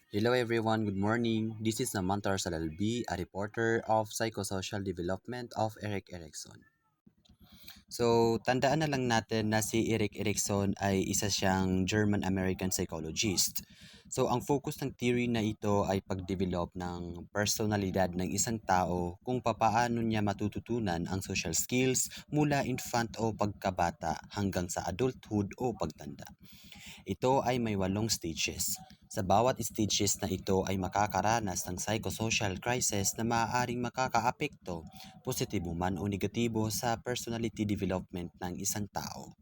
Hello everyone, good morning. This is Namantar Salalbi, a reporter of Psychosocial Development of Erik Erikson. So, tandaan na lang natin na si Erik Erikson ay isa siyang German-American psychologist. So, ang focus ng theory na ito ay pag-develop ng personalidad ng isang tao kung papaano niya matututunan ang social skills mula infant o pagkabata hanggang sa adulthood o pagtanda. Ito ay may 8 stages. Sa bawat stages na ito ay makakaranas ng psychosocial crisis na maaaring makakaapekto, positibo man o negatibo sa personality development ng isang tao.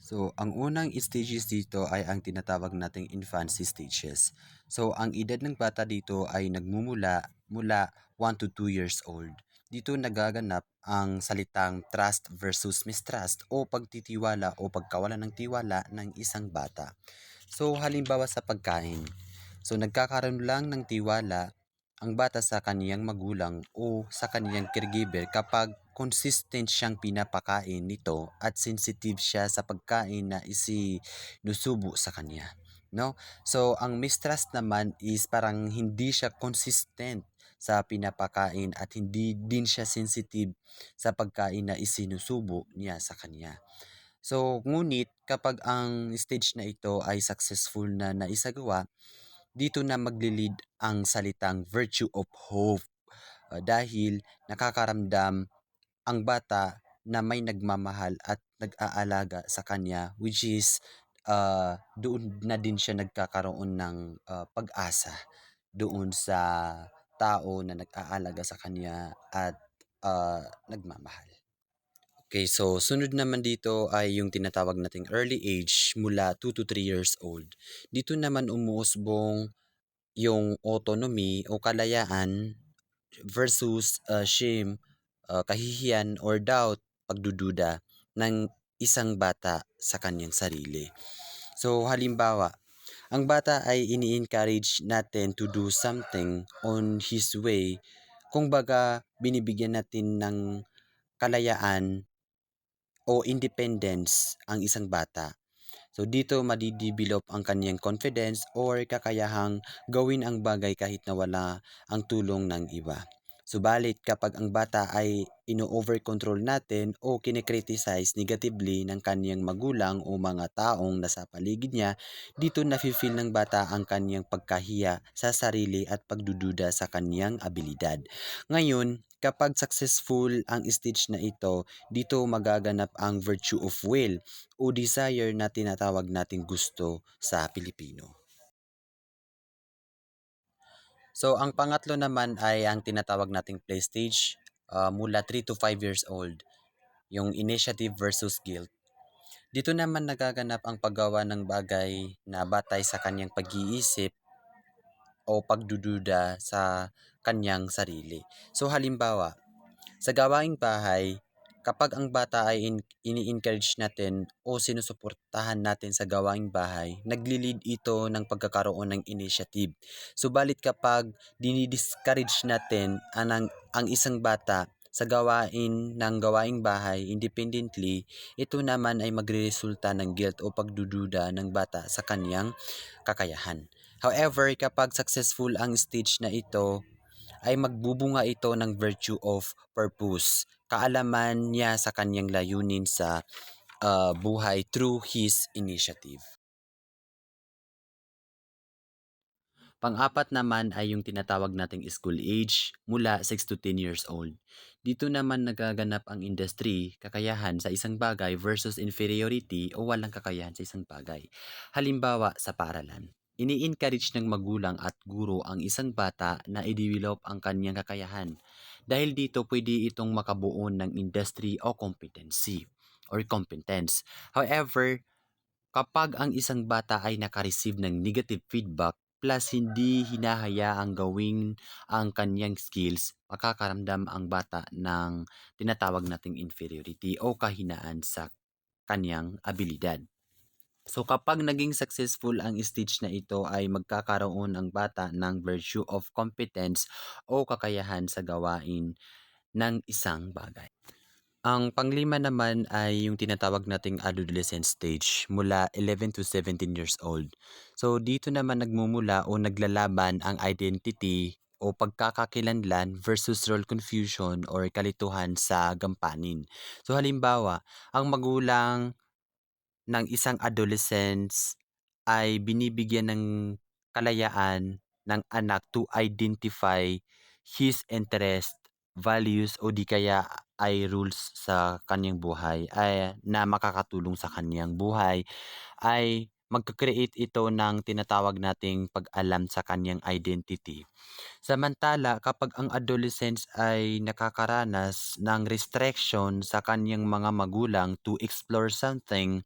So, ang unang stages dito ay ang tinatawag nating infancy stages. So, ang edad ng bata dito ay mula 1 to 2 years old. Dito nagaganap ang salitang trust versus mistrust o pagtitiwala o pagkawala ng tiwala ng isang bata. So, halimbawa sa pagkain. So, nagkakaroon lang ng tiwala ang bata sa kaniyang magulang o sa kaniyang caregiver kapag consistent siyang pinapakain nito at sensitive siya sa pagkain na isinusubo sa kanya. No? So, ang mistrust naman is parang hindi siya consistent sa pinapakain at hindi din siya sensitive sa pagkain na isinusubo niya sa kanya. So, ngunit kapag ang stage na ito ay successful na naisagawa, dito na maglilid ang salitang virtue of hope dahil nakakaramdam ang bata na may nagmamahal at nag-aalaga sa kanya, which is doon na din siya nagkakaroon ng pag-asa doon sa tao na nag-aalaga sa kanya at nagmamahal. Okay, so sunod naman dito ay yung tinatawag nating early age mula 2 to 3 years old. Dito naman umuusbong yung autonomy o kalayaan versus shame, kahihiyan or doubt, pagdududa ng isang bata sa kanyang sarili. So halimbawa, ang bata ay ini-encourage natin to do something on his way. Kung baga, binibigyan natin ng kalayaan o independence ang isang bata. So dito madidevelop ang kanyang confidence or kakayahang gawin ang bagay kahit na wala ang tulong ng iba. Subalit kapag ang bata ay ino-over control natin o kinikriticize negatively ng kanyang magulang o mga taong nasa paligid niya, dito nafe-feel ng bata ang kanyang pagkahiya sa sarili at pagdududa sa kanyang abilidad. Ngayon, kapag successful ang stage na ito, dito magaganap ang virtue of will o desire na tinatawag nating gusto sa Pilipino. So, ang pangatlo naman ay ang tinatawag nating play stage mula 3 to 5 years old, yung initiative versus guilt. Dito naman nagaganap ang paggawa ng bagay na batay sa kanyang pag-iisip o pagdududa sa kanyang sarili. So, halimbawa, sa gawaing bahay, kapag ang bata ay ini-encourage natin o sinusuportahan natin sa gawaing bahay, nagli-lead ito ng pagkakaroon ng initiative. Subalit kapag dinidiscourage natin ang isang bata sa gawain ng gawaing bahay independently, ito naman ay magreresulta ng guilt o pagdududa ng bata sa kaniyang kakayahan. However, kapag successful ang stage na ito, ay magbubunga ito ng virtue of purpose. Kaalaman niya sa kanyang layunin sa buhay through his initiative. Pang-apat naman ay yung tinatawag nating school age mula 6 to 10 years old. Dito naman nagaganap ang industry, kakayahan sa isang bagay versus inferiority o walang kakayahan sa isang bagay. Halimbawa sa paaralan. Ini-encourage ng magulang at guro ang isang bata na i-develop ang kanyang kakayahan. Dahil dito pwede itong makabuo ng industry o competency or competence. However, kapag ang isang bata ay naka-receive ng negative feedback plus hindi hinahayaang gawin ang kanyang skills, makakaramdam ang bata ng tinatawag nating inferiority o kahinaan sa kanyang abilidad. So kapag naging successful ang stage na ito ay magkakaroon ang bata ng virtue of competence o kakayahan sa gawain ng isang bagay. Ang panglima naman ay yung tinatawag nating adolescent stage mula 11 to 17 years old. So dito naman nagmumula o naglalaban ang identity o pagkakakilanlan versus role confusion or kalituhan sa gampanin. So halimbawa, ang magulang ng isang adolescents ay binibigyan ng kalayaan ng anak to identify his interest, values o di kaya ay rules sa kanyang buhay ay na makakatulong sa kanyang buhay ay magka-create ito ng tinatawag nating pag-alam sa kanyang identity. Samantala, kapag ang adolescents ay nakakaranas ng restriction sa kanyang mga magulang to explore something,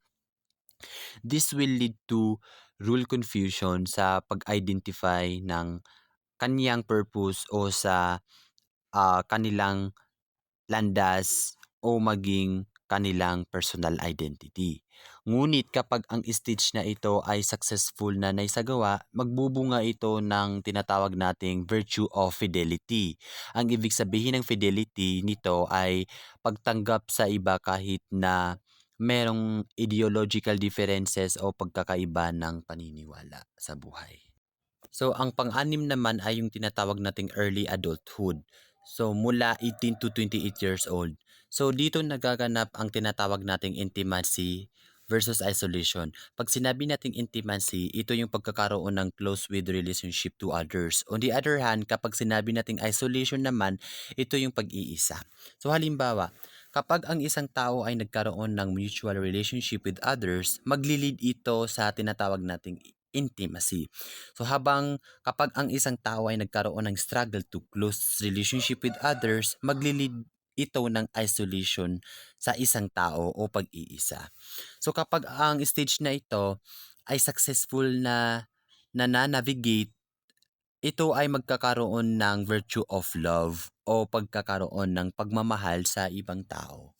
this will lead to rule confusion sa pag-identify ng kaniyang purpose o sa kanilang landas o maging kanilang personal identity. Ngunit kapag ang stage na ito ay successful na naisagawa, magbubunga ito ng tinatawag nating virtue of fidelity. Ang ibig sabihin ng fidelity nito ay pagtanggap sa iba kahit na merong ideological differences o pagkakaiba ng paniniwala sa buhay. So, ang pang-anim naman ay yung tinatawag nating early adulthood. So, mula 18 to 28 years old. So, dito nagaganap ang tinatawag nating intimacy versus isolation. Pag sinabi nating intimacy, ito yung pagkakaroon ng close with relationship to others. On the other hand, kapag sinabi nating isolation naman, ito yung pag-iisa. So, halimbawa, kapag ang isang tao ay nagkaroon ng mutual relationship with others, maglilid ito sa tinatawag nating intimacy. So habang kapag ang isang tao ay nagkaroon ng struggle to close relationship with others, maglilid ito ng isolation sa isang tao o pag-iisa. So kapag ang stage na ito ay successful na navigate, ito ay magkakaroon ng virtue of love o pagkakaroon ng pagmamahal sa ibang tao.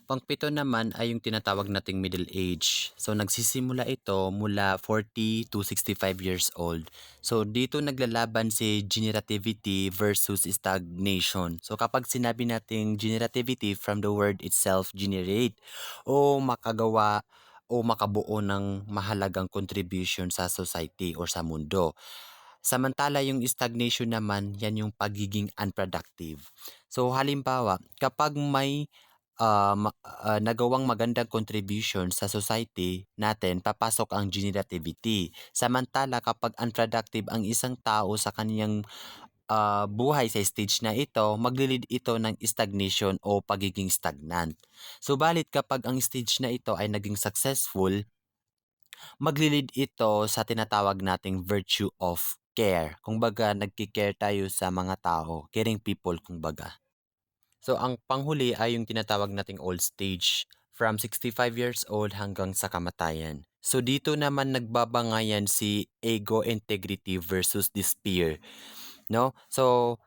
Pangpito naman ay yung tinatawag nating middle age. So nagsisimula ito mula 40 to 65 years old. So dito naglalaban si generativity versus stagnation. So kapag sinabi nating generativity from the word itself generate o makagawa o makabuo ng mahalagang contribution sa society or sa mundo. Samantala yung stagnation naman, yan yung pagiging unproductive. So halimbawa, kapag may nagawang magandang contribution sa society natin, papasok ang generativity. Samantala kapag unproductive ang isang tao sa kaniyang buhay sa stage na ito, maglilid ito ng stagnation o pagiging stagnant. Subalit kapag ang stage na ito ay naging successful, maglilid ito sa tinatawag nating virtue of care. Kumbaga, nagki-care tayo sa mga tao, caring people kumbaga. So, ang panghuli ay yung tinatawag nating old stage, from 65 years old hanggang sa kamatayan. So, dito naman nagbabangayan si ego integrity versus despair, no? So,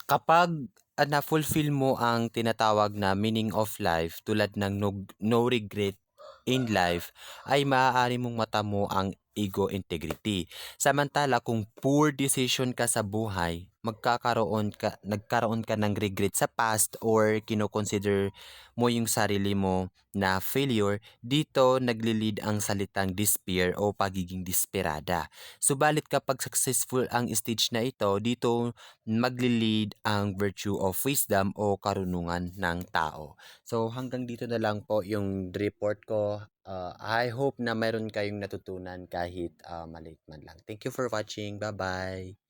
kapag na-fulfill mo ang tinatawag na meaning of life tulad ng no regret in life, ay maaari mong matamo ang ego integrity. Samantala kung poor decision ka sa buhay, nagkaroon ka ng regret sa past or kino-consider mo yung sarili mo na failure, dito nagli-lead ang salitang despair o pagiging desperada. Subalit kapag successful ang stage na ito, dito magli-lead ang virtue of wisdom o karunungan ng tao. So hanggang dito na lang po yung report ko. I hope na mayroon kayong natutunan kahit maliit man lang. Thank you for watching. Bye-bye.